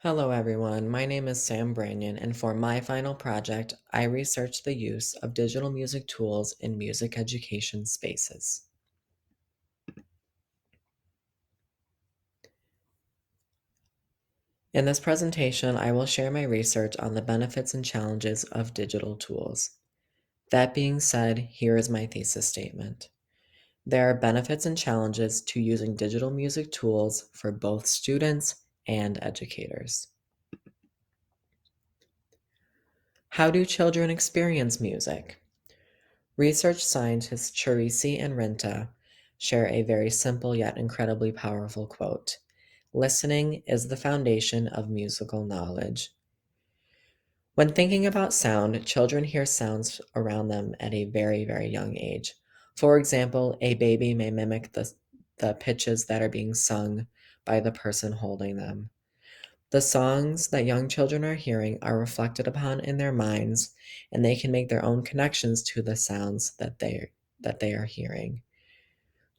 Hello everyone, my name is Sam Branyan, and for my final project, I researched the use of digital music tools in music education spaces. In this presentation, I will share my research on the benefits and challenges of digital tools. That being said, here is my thesis statement. There are benefits and challenges to using digital music tools for both students and educators. How do children experience music? Research scientists CURI and Renta share a very simple yet incredibly powerful quote. Listening is the foundation of musical knowledge. When thinking about sound, children hear sounds around them at a very, very young age. For example, a baby may mimic the pitches that are being sung by the person holding them. The songs that young children are hearing are reflected upon in their minds, and they can make their own connections to the sounds that they are hearing.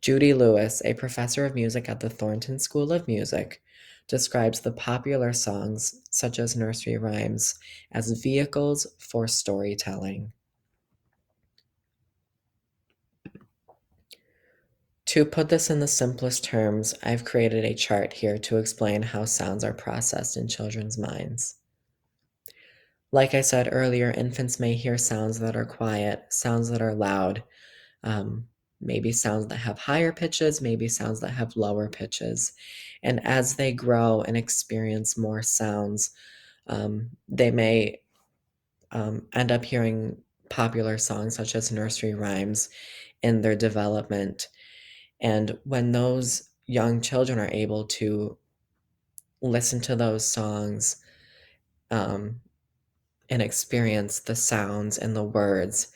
Judy Lewis, a professor of music at the Thornton School of Music, describes the popular songs, such as nursery rhymes, as vehicles for storytelling. To put this in the simplest terms, I've created a chart here to explain how sounds are processed in children's minds. Like I said earlier, infants may hear sounds that are quiet, sounds that are loud, maybe sounds that have higher pitches, maybe sounds that have lower pitches. And as they grow and experience more sounds, they may end up hearing popular songs such as nursery rhymes in their development. And when those young children are able to listen to those songs, um, and experience the sounds and the words,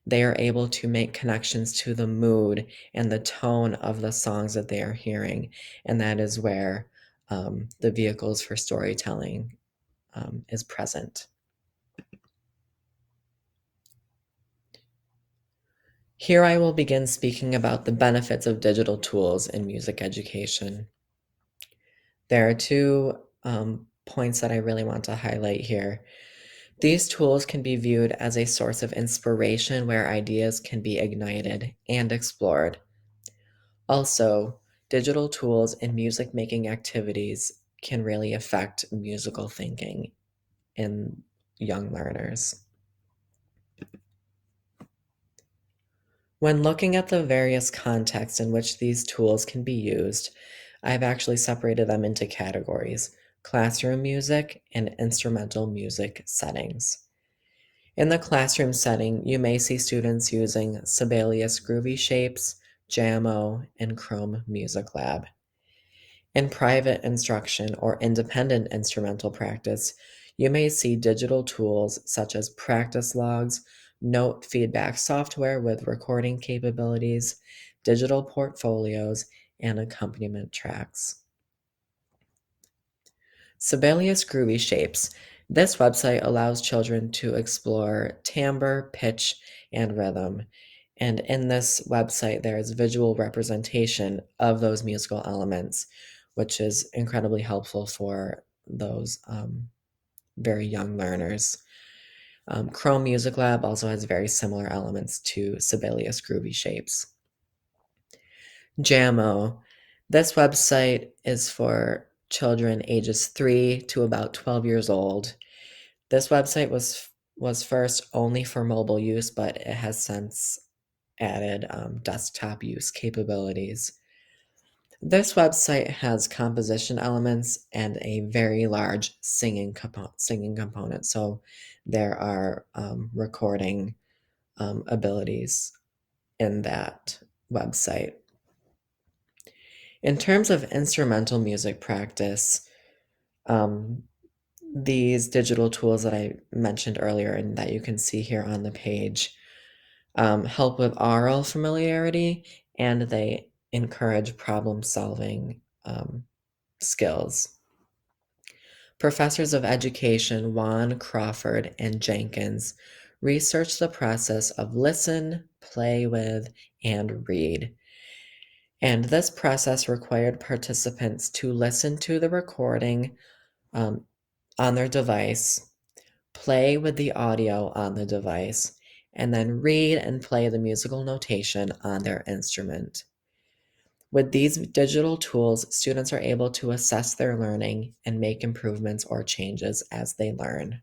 they are able to make connections to the mood and the tone of the songs that they are hearing. And that is where the vehicles for storytelling is present. Here I will begin speaking about the benefits of digital tools in music education. There are two points that I really want to highlight here. These tools can be viewed as a source of inspiration where ideas can be ignited and explored. Also, digital tools in music making activities can really affect musical thinking in young learners. When looking at the various contexts in which these tools can be used, I've actually separated them into categories: classroom music and instrumental music settings. In the classroom setting, you may see students using Sibelius Groovy Shapes, Jammo, and Chrome Music Lab. In private instruction or independent instrumental practice, you may see digital tools such as practice logs, note feedback software with recording capabilities, digital portfolios, and accompaniment tracks. Sibelius Groovy Shapes. This website allows children to explore timbre, pitch, and rhythm. And in this website, there is visual representation of those musical elements, which is incredibly helpful for those very young learners. Chrome Music Lab also has very similar elements to Sibelius Groovy Shapes. Jammo. This website is for children ages 3 to about 12 years old. This website was first only for mobile use, but it has since added desktop use capabilities. This website has composition elements and a very large singing component. So there are recording abilities in that website. In terms of instrumental music practice, um, these digital tools that I mentioned earlier and that you can see here on the page help with aural familiarity, and they encourage problem-solving skills. Professors of education Juan, Crawford, and Jenkins researched the process of listen, play with, and read. And this process required participants to listen to the recording on their device, play with the audio on the device, and then read and play the musical notation on their instrument. With these digital tools, students are able to assess their learning and make improvements or changes as they learn.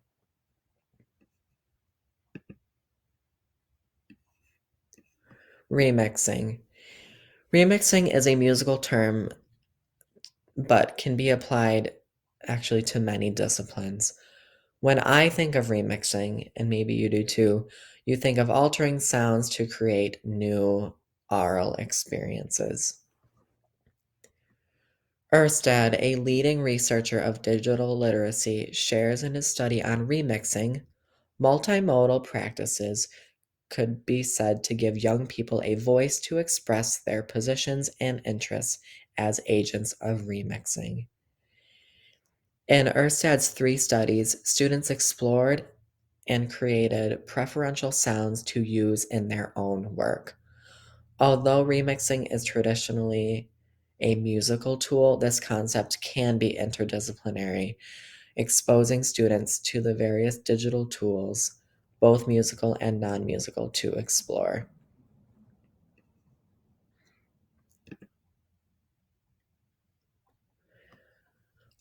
Remixing. Remixing is a musical term but can be applied actually to many disciplines. When I think of remixing, and maybe you do too, you think of altering sounds to create new aural experiences. Erstad, a leading researcher of digital literacy, shares in his study on remixing, multimodal practices could be said to give young people a voice to express their positions and interests as agents of remixing. In Erstad's 3 studies, students explored and created preferential sounds to use in their own work. Although remixing is traditionally a musical tool, this concept can be interdisciplinary, exposing students to the various digital tools, both musical and non-musical, to explore.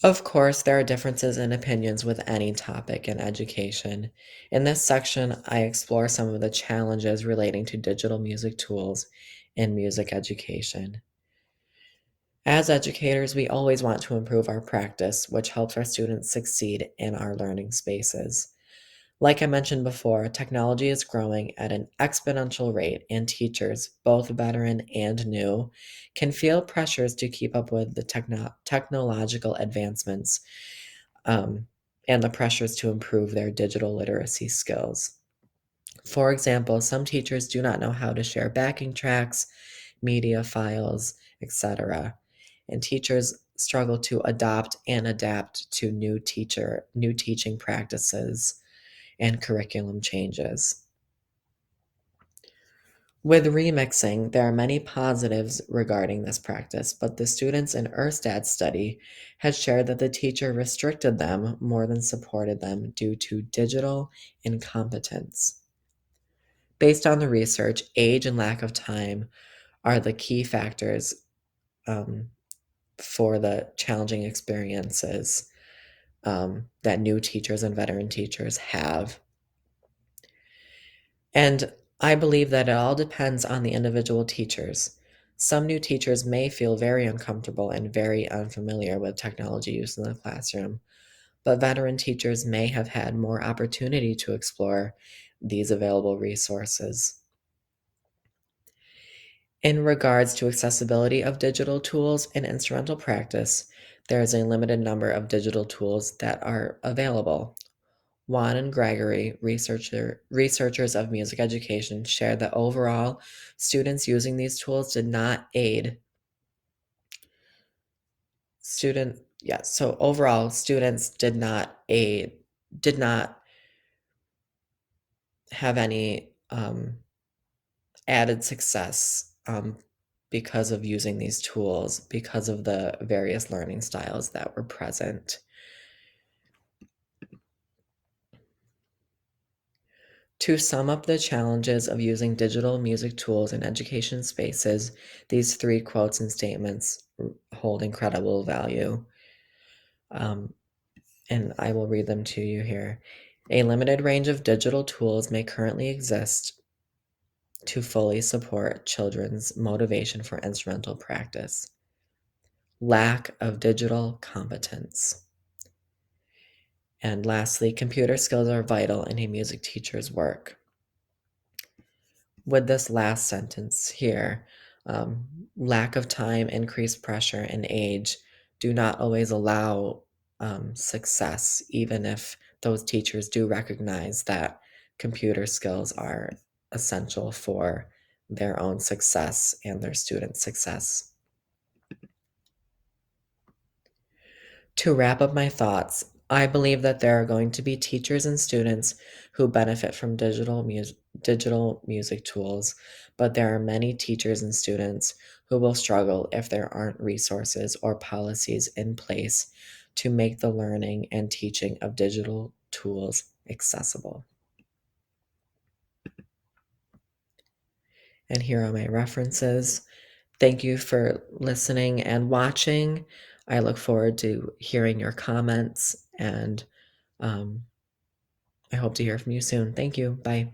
Of course, there are differences in opinions with any topic in education. In this section, I explore some of the challenges relating to digital music tools in music education. As educators, we always want to improve our practice, which helps our students succeed in our learning spaces. Like I mentioned before, technology is growing at an exponential rate, and teachers, both veteran and new, can feel pressures to keep up with the technological advancements and the pressures to improve their digital literacy skills. For example, some teachers do not know how to share backing tracks, media files, etc. And teachers struggle to adopt and adapt to new teaching practices and curriculum changes. With remixing, there are many positives regarding this practice, but the students in Erstad's study had shared that the teacher restricted them more than supported them due to digital incompetence. Based on the research, age and lack of time are the key factors um, for the challenging experiences that new teachers and veteran teachers have. And I believe that it all depends on the individual teachers. Some new teachers may feel very uncomfortable and very unfamiliar with technology use in the classroom, but veteran teachers may have had more opportunity to explore these available resources. In regards to accessibility of digital tools in instrumental practice, there is a limited number of digital tools that are available. Juan and Gregory, researchers of music education, shared that overall, students using these tools did not aid so overall, students did not have any added success because of using these tools, because of the various learning styles that were present. To sum up the challenges of using digital music tools in education spaces, these 3 quotes and statements hold incredible value. Um, and I will read them to you here. A limited range of digital tools may currently exist to fully support children's motivation for instrumental practice. Lack of digital competence. And lastly, computer skills are vital in a music teacher's work. With this last sentence here, lack of time, increased pressure, and age do not always allow success, even if those teachers do recognize that computer skills are essential for their own success and their students' success. To wrap up my thoughts, I believe that there are going to be teachers and students who benefit from digital music tools, but there are many teachers and students who will struggle if there aren't resources or policies in place to make the learning and teaching of digital tools accessible. And here are my references. Thank you for listening and watching. I look forward to hearing your comments, and I hope to hear from you soon. Thank you. Bye.